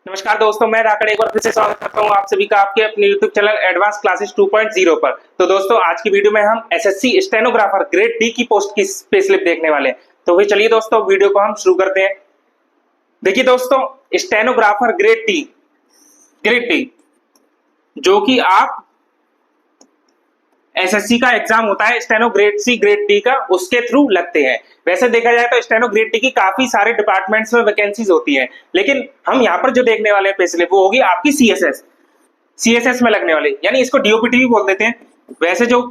नमस्कार दोस्तों, मैं राकड़ एक बार फिर से स्वागत करता हूं आप सभी का आपके अपने YouTube चैनल एडवांस क्लासेस 2.0 पर। तो दोस्तों, आज की वीडियो में हम एसएससी स्टेनोग्राफर ग्रेड डी की पोस्ट की पे स्लिप देखने वाले हैं। तो फिर चलिए दोस्तों, वीडियो को हम शुरू करते हैं। देखिए दोस्तों, स्टेनोग्राफर ग्रेड डी जो कि आप एसएससी का एग्जाम होता है steno grade C grade D का, उसके थ्रू लगते हैं। वैसे देखा जाए तो स्टेनो ग्रेड डी की काफी सारे डिपार्टमेंट्स में वैकेंसीज होती हैं, लेकिन हम यहाँ पर जो देखने वाले हैं पे स्लिप वो होगी आपकी सीएसएस में लगने वाली, यानी इसको डीओपीटी भी बोल देते हैं। वैसे जो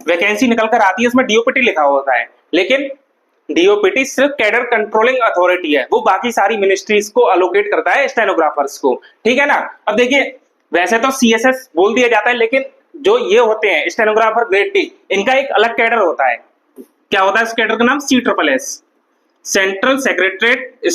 वैकेंसी निकल कर आती है उसमें डीओपीटी लिखा होता है, लेकिन डीओपीटी सिर्फ कैडर कंट्रोलिंग अथॉरिटी है, वो बाकी सारी मिनिस्ट्रीज को अलोकेट करता है स्टेनोग्राफर्स को। ठीक है ना। अब देखिए, वैसे तो सीएसएस बोल दिया जाता है, लेकिन जो ये होते हैं स्टेनोग्राफर ग्रेड डी, इनका एक अलग कैडर होता है। क्या होता है इस कैडर का नाम? CSSS, central secretariat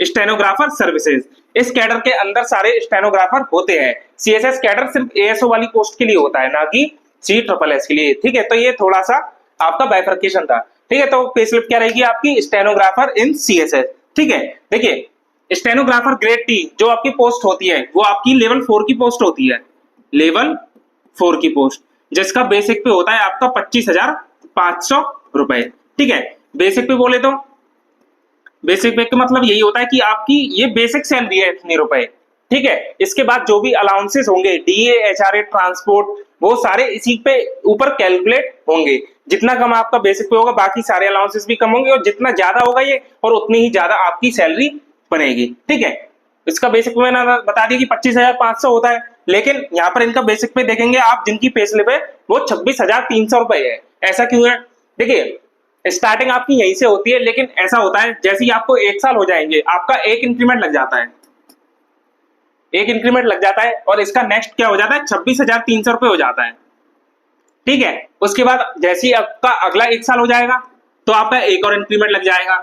stenographer services. इस कैडर के अंदर सारे स्टेनोग्राफर होते हैं। सीएसएस कैडर सिर्फ एएसओ वाली पोस्ट के लिए होता है, ना कि CSSS के लिए। ठीक है, तो ये थोड़ा सा आपका बाइफर्केशन था। ठीक है, तो पे स्लिप क्या रहेगी आपकी? स्टेनोग्राफर इन सीएसएस। ठीक है, देखिए स्टेनोग्राफर ग्रेड डी जो आपकी पोस्ट होती है वो आपकी लेवल 4 की पोस्ट होती है। लेवल 4 की पोस्ट, जिसका बेसिक पे होता है आपका 25,500 रुपए। ठीक है, बेसिक पे बोले तो बेसिक पे का मतलब यही होता है कि आपकी ये बेसिक सैलरी है इतने रुपए। ठीक है, इसके बाद जो भी अलाउंसेस होंगे, डीए, एचआरए, ट्रांसपोर्ट, वो सारे इसी पे ऊपर कैलकुलेट होंगे। जितना कम आपका बेसिक पे होगा, बाकी सारे अलाउंसेस भी कम होंगे, और जितना ज्यादा होगा ये, और उतनी ही ज्यादा आपकी सैलरी बनेगी। ठीक है, इसका बेसिक मैंने बता दिया कि 25,500 होता है, लेकिन यहाँ पर इनका बेसिक पे देखेंगे आप, जिनकी पे स्लिप है वो 26,300 रुपए है। ऐसा क्यों है? देखिए, स्टार्टिंग आपकी यहीं से होती है, लेकिन ऐसा होता है जैसे ही आपको 1 साल हो जाएंगे, आपका एक इंक्रीमेंट लग जाता है। एक इंक्रीमेंट लग जाता है और इसका नेक्स्ट क्या हो जाता है? 26,300 रुपए हो जाता है। ठीक है, उसके बाद जैसे ही आपका अगला 1 साल हो जाएगा तो आपका एक और इंक्रीमेंट लग जाएगा,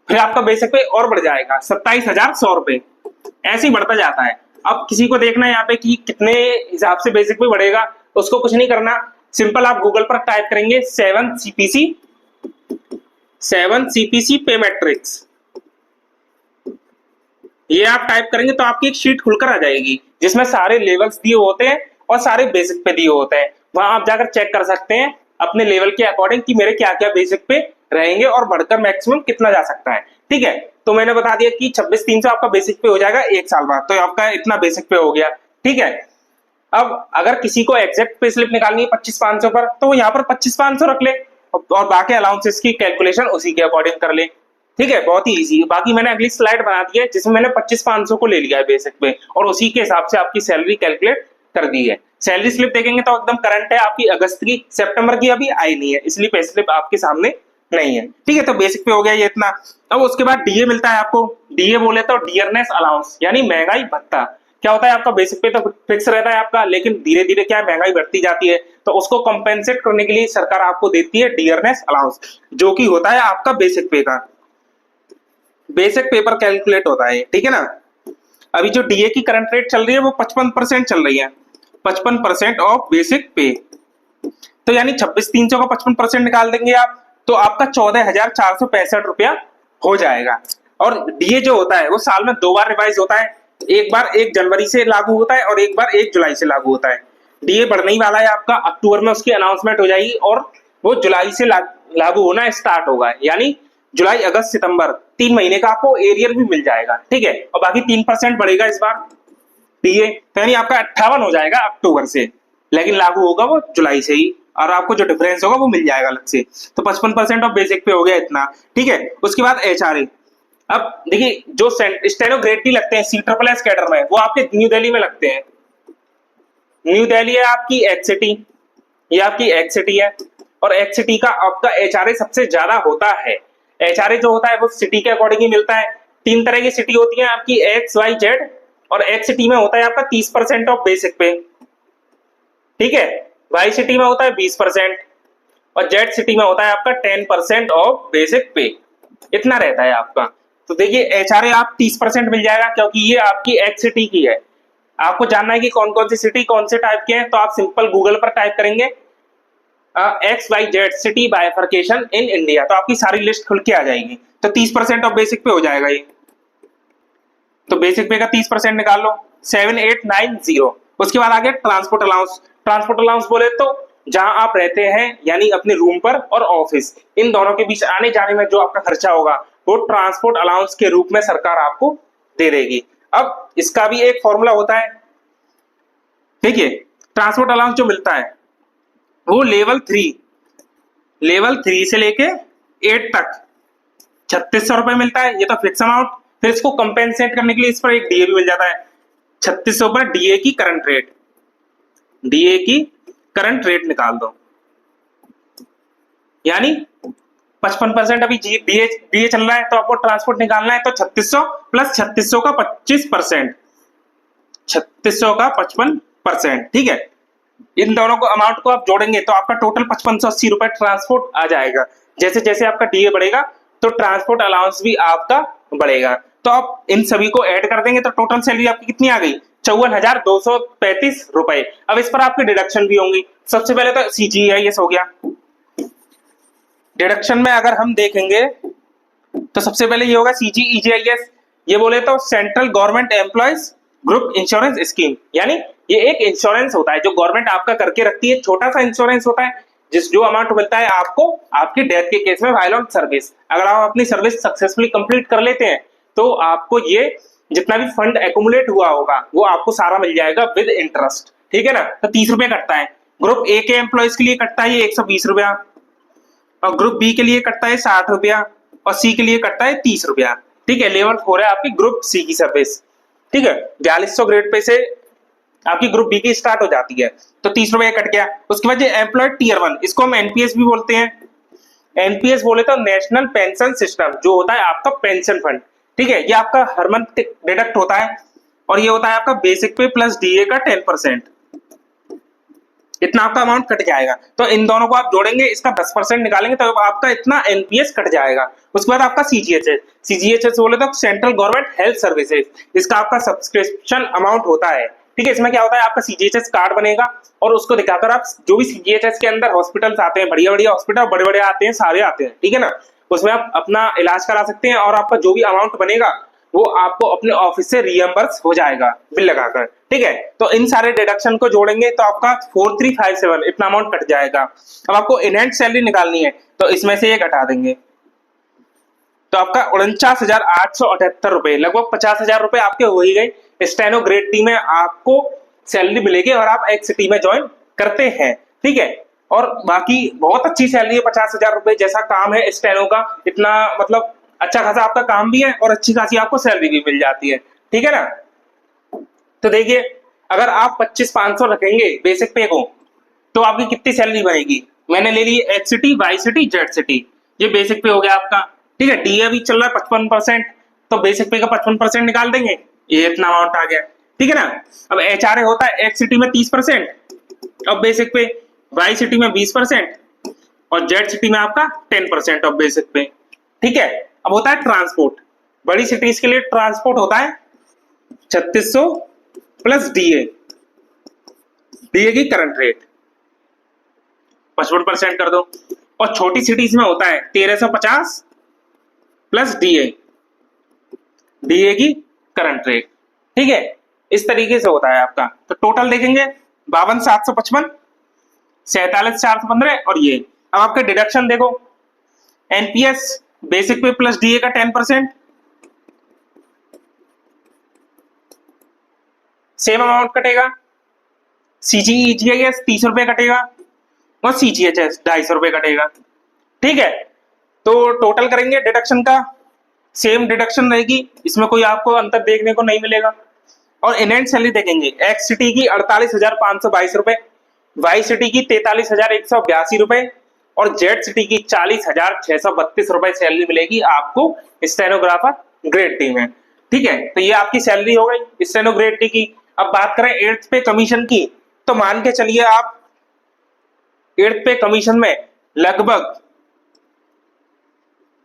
फिर आपका बेसिक पे और बढ़ जाएगा 27,100 रुपए। ऐसे ही बढ़ता जाता है। अब किसी को देखना है यहाँ पे कि कितने हिसाब से बेसिक पे बढ़ेगा, उसको कुछ नहीं करना, सिंपल आप गूगल पर टाइप करेंगे 7CPC पे मैट्रिक्स। ये आप टाइप करेंगे तो आपकी एक शीट खुलकर आ जाएगी, जिसमें सारे लेवल्स दिए होते हैं और सारे बेसिक पे दिए होते हैं। वहां आप जाकर चेक कर सकते हैं अपने लेवल के अकॉर्डिंग कि मेरे क्या क्या बेसिक पे रहेंगे और बढ़कर मैक्सिमम कितना जा सकता है। ठीक है, तो मैंने बता दिया कि 26,300 आपका बेसिक पे हो जाएगा 1 साल बाद, तो आपका इतना बेसिक पे हो गया। ठीक है, अब अगर किसी को एग्जैक्ट पे स्लिप निकालनी है 25,500 पर, तो वो यहाँ पर 25,500 रख ले और बाकी अलाउंसेस की कैलकुलेशन उसी के अकॉर्डिंग कर ले। ठीक है, बहुत ही इजी। बाकी मैंने अगली स्लाइड बना दी है जिसमें मैंने 25,500 को ले लिया है बेसिक पे, और उसी के हिसाब से आपकी सैलरी कैलकुलेट कर दी है। सैलरी स्लिप देखेंगे तो एकदम करंट है आपकी, अगस्त की, सितंबर की अभी आई नहीं है, इसलिए पे स्लिप आपके सामने नहीं है। ठीक है, तो बेसिक पे हो गया ये इतना। अब उसके बाद डीए मिलता है आपको। डीए बोले तो डियरनेस अलाउंस, यानी महंगाई भत्ता। क्या होता है आपका? बेसिक पे तो फिक्स रहता है आपका, लेकिन धीरे धीरे क्या महंगाई बढ़ती जाती है, तो उसको कंपेंसेट करने के लिए सरकार आपको देती है डियरनेस अलाउंस, जो कि होता है आपका बेसिक पे का। बेसिक पे पर कैलकुलेट होता है। ठीक है ना। अभी जो डीए की करंट रेट चल रही है वो 55% चल रही है, 55% ऑफ बेसिक पे। तो यानी 26,300 का 55% निकाल देंगे आप, तो आपका 14,465 रुपया हो जाएगा। और डीए जो होता है वो साल में 2 बार रिवाइज होता है, एक बार 1 जनवरी से लागू होता है और एक बार 1 जुलाई से लागू होता है। डीए बढ़ने ही वाला है आपका, अक्टूबर में उसकी अनाउंसमेंट हो जाएगी और वो जुलाई से लागू होना स्टार्ट होगा, यानी जुलाई, अगस्त, सितंबर 3 महीने का आपको एरियर भी मिल जाएगा। ठीक है, और बाकी 3% बढ़ेगा इस बार डीए, तो यानी आपका 58 हो जाएगा अक्टूबर से, लेकिन लागू होगा वो जुलाई से ही, और आपको जो डिफरेंस होगा वो मिल जाएगा अलग से। तो 55% ऑफ बेसिक पे हो गया इतना। ठीक है, उसके बाद एचआरए। अब देखिए, जो स्टेनो ग्रेड डी लगते हैं CSSS कैडर में, वो आपके न्यू दिल्ली में लगते हैं। न्यू दिल्ली है आपकी एक्सिटी, ये आपकी एक्सिटी है, और एक्सिटी का आपका एचआरए सबसे ज्यादा होता है। एचआरए जो होता है वो सिटी के अकॉर्डिंग ही मिलता है। 3 तरह की सिटी होती है आपकी, एक्स, वाई, जेड, और एक्स सिटी में होता है आपका 30% ऑफ बेसिक पे। ठीक है, वाई सिटी में होता है 20% और जेड सिटी में होता है आपका 10% ऑफ बेसिक पे। इतना रहता है आपका। तो देखिए, एचआरए आप 30% मिल जाएगा, क्योंकि ये आपकी एक्स सिटी की है। आपको जानना है कि कौन कौन सी सिटी कौन से टाइप के हैं, तो आप सिंपल गूगल पर टाइप करेंगे X, Y, Z city bifurcation in India, तो आपकी सारी लिस्ट खुल के आ जाएगी। तो 30% ऑफ बेसिक पे हो जाएगा ये। तो बेसिक पे का 30% निकाल लो, 7890। उसके बाद आ गया ट्रांसपोर्ट अलाउंस। ट्रांसपोर्ट अलाउंस बोले तो जहां आप रहते हैं यानी अपने रूम पर और ऑफिस, इन दोनों के बीच आने जाने में जो आपका खर्चा होगा वो ट्रांसपोर्ट अलाउंस के रूप में सरकार आपको दे देगी। अब इसका भी एक फॉर्मूला होता है, ठीक है। ट्रांसपोर्ट अलाउंस जो मिलता है वो लेवल 3 से लेके 8 तक 3600 रुपए मिलता है, ये तो फिक्स अमाउंट। फिर इसको कंपेंसेट करने के लिए इस पर एक डीए भी मिल जाता है 3600 पर डीए की करंट रेट निकाल दो, यानी 55% अभी डीए चल रहा है, तो आपको ट्रांसपोर्ट निकालना है तो 3600 प्लस 3600 का 25%, 3600 का 55%, ठीक है। इन दोनों को अमाउंट को आप जोड़ेंगे तो आपका टोटल 5580 रुपए ट्रांसपोर्ट आ जाएगा। जैसे जैसे आपका डीए बढ़ेगा तो ट्रांसपोर्ट अलाउंस भी आपका बढ़ेगा। तो आप इन सभी को ऐड कर देंगे तो टोटल सैलरी आपकी कितनी आ गई, 54,235 रुपए। अब इस पर आपके डिडक्शन भी होंगी। सबसे पहले तो CGIS हो गया। डिडक्शन में अगर हम देखेंगे तो सबसे पहले ये होगा CGEGIS, ये बोले तो central government employees group insurance scheme, यानी ये एक इंश्योरेंस होता है जो गवर्नमेंट आपका करके रखती है, छोटा सा इंश्योरेंस होता है जो अमाउंट मिलता है आपको आपकी डेथ के केस में व्हाइल ऑन सर्विस। अगर आप अपनी सर्विस सक्सेसफुली कंप्लीट कर लेते हैं तो आपको ये जितना भी फंड एक्यूमुलेट हुआ होगा वो आपको सारा मिल जाएगा विद इंटरेस्ट, ठीक है ना। तो 30 रुपए कटता है। ग्रुप ए के एम्प्लॉयज के लिए कटता है ये 120 रुपया, और ग्रुप बी के लिए कटता है 60 रुपया, और सी के लिए कटता है 30 रुपया, ठीक है। लेवल 4 है आपकी ग्रुप सी की सर्विस, ठीक है। 4200 ग्रेड पे से आपकी ग्रुप बी की स्टार्ट हो जाती है, तो 30 रुपए कट गया। उसके बाद एम्प्लॉय टियर 1, इसको हम एनपीएस भी बोलते हैं। एनपीएस बोले तो नेशनल पेंशन सिस्टम, जो होता है आपका पेंशन फंड, ठीक है। ये आपका हर मंथ डिडक्ट होता है, और ये होता है आपका बेसिक पे प्लस डीए का 10%, इतना आपका अमाउंट कट जाएगा। तो इन दोनों को आप जोड़ेंगे, इसका 10% निकालेंगे तो आपका इतना एनपीएस कट जाएगा। उसके बाद आपका सीजीएचएस बोले तो सेंट्रल गवर्नमेंट हेल्थ सर्विसेज, इसका आपका सब्सक्रिप्शन अमाउंट होता है, ठीक है। इसमें क्या होता है, आपका सीजीएचएस कार्ड बनेगा और उसको दिखाकर आप जो भी सीजीएचएस के अंदर हॉस्पिटल्स आते हैं, बढ़िया बढ़िया हॉस्पिटल बड़े बड़े आते हैं, सारे आते हैं, ठीक है ना, उसमें आप अपना इलाज करा सकते हैं, और आपका जो भी अमाउंट बनेगा वो आपको अपने ऑफिस से रियम्बर्स हो जाएगा बिल लगाकर, ठीक है। तो इन सारे डिडक्शन को जोड़ेंगे तो आपका 4357 इतना अमाउंट कट जाएगा। अब आपको इनहैंड सैलरी निकालनी है तो इसमें से ये घटा देंगे, तो आपका 49,878 रुपए, लगभग 50,000 रुपए आपके हो ही गए। स्टेनो ग्रेड टी में आपको सैलरी मिलेगी और आप एक्सटी में ज्वाइन करते हैं, ठीक है। और बाकी बहुत अच्छी सैलरी है, 50,000 रुपए जैसा काम है स्टेनो का, इतना मतलब अच्छा खासा आपका काम भी है और अच्छी खासी आपको सैलरी भी मिल जाती है, ठीक है ना। तो देखिए, अगर आप 25,500 रखेंगे बेसिक पे को तो आपकी कितनी सैलरी बनेगी। मैंने ले ली H city, Y city, Z city, ये बेसिक पे हो गया आपका, ठीक है। डीए भी चल रहा है 55%, तो बेसिक पे का 55% निकाल देंगे, ये इतना अमाउंट आ गया, ठीक है ना। अब एचआरए होता है एक्स सिटी में 30% ऑफ बेसिक पे, वाई सिटी में 20% और जेड सिटी में आपका 10% ऑफ बेसिक पे, ठीक है। अब होता है ट्रांसपोर्ट, बड़ी सिटीज के लिए ट्रांसपोर्ट होता है 3600 प्लस डीए की करंट रेट 55% कर दो, और छोटी सिटीज में होता है 1350 प्लस डीए की करंट रेट, ठीक है। इस तरीके से होता है आपका। तो टोटल देखेंगे 52,755, 47,415 और ये। अब आपका डिडक्शन देखो, एनपीएस बेसिक पे प्लस डीए का 10%, सेम अमाउंट कटेगा। सीजीईजीआईएस 30 रुपए कटेगा और सीजीएचएस 250 रुपए कटेगा, ठीक है। तो टोटल करेंगे डिडक्शन का, सेम डिडक्शन रहेगी, इसमें कोई आपको अंतर देखने को नहीं मिलेगा। और इनहैंड सैलरी देखेंगे, एक्स सिटी की 48,522 रुपए, वाई सिटी की 43,182 रुपए और जेड सिटी की 40,632 रुपए सैलरी मिलेगी आपको स्टेनोग्राफर ग्रेड टी में, ठीक है। तो ये आपकी सैलरी हो गई स्टेनो ग्रेड टी की। अब बात करें 8th पे कमीशन की, तो मान के चलिए आप 8th पे कमीशन में लगभग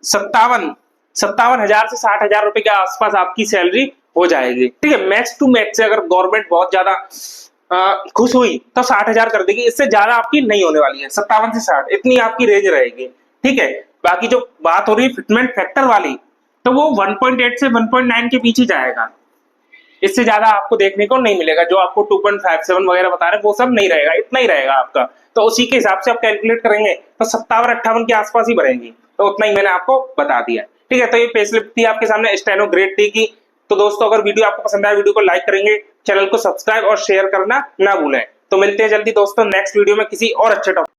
57,000 से 60,000 रुपए के आसपास आपकी सैलरी हो जाएगी, ठीक है। मैक्स टू मैक्स से अगर गवर्नमेंट बहुत ज्यादा खुश हुई तो 60,000 कर देगी, इससे ज्यादा आपकी नहीं होने वाली है। 57 से 60 इतनी आपकी रेंज रहेगी, ठीक है। बाकी जो बात हो रही है फिटमेंट फैक्टर वाली, तो वो 1.8 से 1.9 के बीच ही जाएगा, इससे ज्यादा आपको देखने को नहीं मिलेगा। जो आपको 2.57 वगैरह बता रहे हैं वो सब नहीं रहेगा, इतना ही रहेगा आपका। तो उसी के हिसाब से आप कैलकुलेट करेंगे तो 57-58 के आसपास ही बढ़ेगी। तो उतना ही मैंने आपको बता दिया। ठीक है, तो ये पेस्लिफ्ट थी आपके सामने स्टेनो ग्रेड टी की। तो दोस्तों अगर वीडियो आपको पसंद आया, वीडियो को लाइक करेंगे, चैनल को सब्सक्राइब और शेयर करना ना भूलें। तो मिलते हैं जल्दी दोस्तों नेक्स्ट वीडियो में किसी और अच्छे टॉपिक